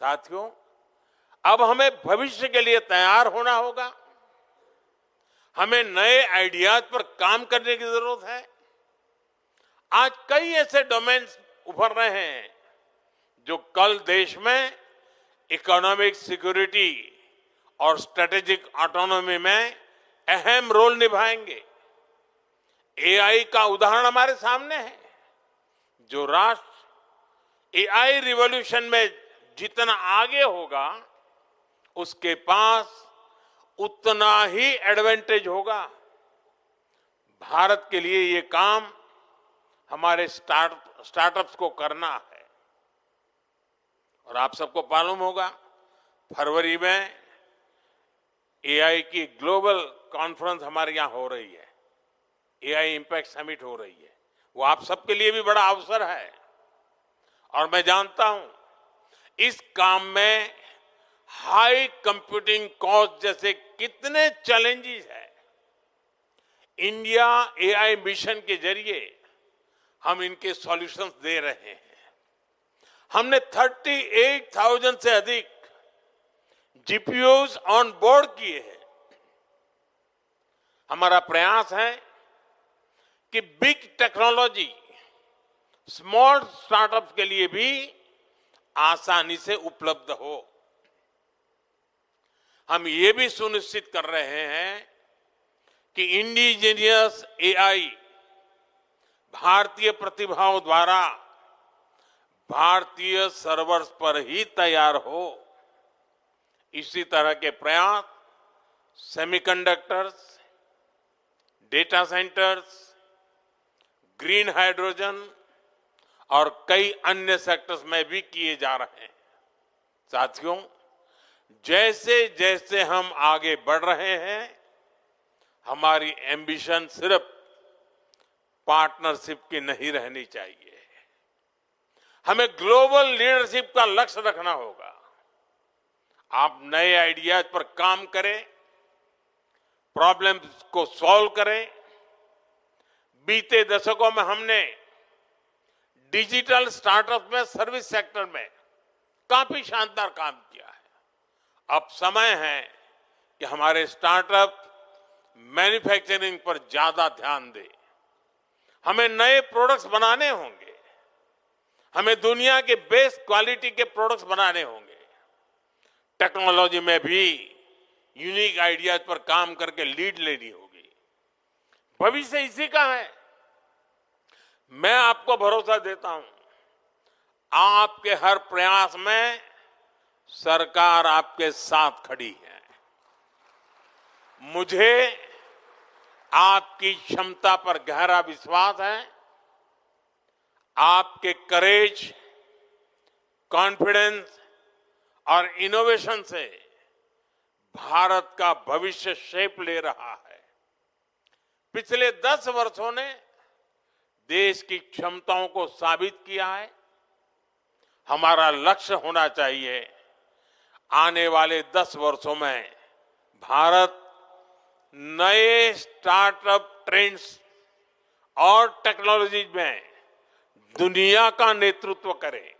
साथियों, अब हमें भविष्य के लिए तैयार होना होगा। हमें नए आइडियाज पर काम करने की जरूरत है। आज कई ऐसे डोमेन्स उभर रहे हैं जो कल देश में इकोनॉमिक सिक्योरिटी और स्ट्रेटेजिक ऑटोनॉमी में अहम रोल निभाएंगे। एआई का उदाहरण हमारे सामने है। जो राष्ट्र एआई रिवॉल्यूशन में जितना आगे होगा, उसके पास उतना ही एडवांटेज होगा। भारत के लिए ये काम हमारे स्टार्टअप्स को करना है। और आप सबको मालूम होगा, फरवरी में एआई की ग्लोबल कॉन्फ्रेंस हमारे यहां हो रही है। एआई इंपैक्ट समिट हो रही है। वो आप सबके लिए भी बड़ा अवसर है। और मैं जानता हूं, इस काम में हाई कंप्यूटिंग कॉस्ट जैसे कितने चैलेंजेस हैं। इंडिया एआई मिशन के जरिए हम इनके सॉल्यूशंस दे रहे हैं। हमने 38,000 से अधिक जीपीयूज ऑन बोर्ड किए हैं। हमारा प्रयास है कि बिग टेक्नोलॉजी स्मॉल स्टार्टअप्स के लिए भी आसानी से उपलब्ध हो। हम ये भी सुनिश्चित कर रहे हैं कि इंडिजीनियस एआई भारतीय प्रतिभाओं द्वारा भारतीय सर्वर्स पर ही तैयार हो। इसी तरह के प्रयास semiconductors, data centres, green hydrogen और कई अन्य सेक्टर्स में भी किए जा रहे हैं। साथियों, जैसे जैसे हम आगे बढ़ रहे हैं, हमारी एम्बिशन सिर्फ पार्टनरशिप की नहीं रहनी चाहिए। हमें ग्लोबल लीडरशिप का लक्ष्य रखना होगा। आप नए आइडियाज पर काम करें, प्रॉब्लम्स को सॉल्व करें। बीते दशकों में हमने डिजिटल स्टार्टअप में, सर्विस सेक्टर में काफी शानदार काम किया है। अब समय है कि हमारे स्टार्टअप मैन्युफैक्चरिंग पर ज्यादा ध्यान दें। हमें नए प्रोडक्ट्स बनाने होंगे। हमें दुनिया के बेस्ट क्वालिटी के प्रोडक्ट्स बनाने होंगे। टेक्नोलॉजी में भी यूनिक आइडियाज पर काम करके लीड लेनी होगी। भविष्य इसी का है। मैं आपको भरोसा देता हूं, आपके हर प्रयास में सरकार आपके साथ खड़ी है। मुझे आपकी क्षमता पर गहरा विश्वास है। आपके करेज, कॉन्फिडेंस और इनोवेशन से भारत का भविष्य शेप ले रहा है। पिछले 10 वर्षों ने देश की क्षमताओं को साबित किया है। हमारा लक्ष्य होना चाहिए, आने वाले 10 वर्षों में भारत नए स्टार्टअप ट्रेंड्स और टेक्नोलॉजी में दुनिया का नेतृत्व करे।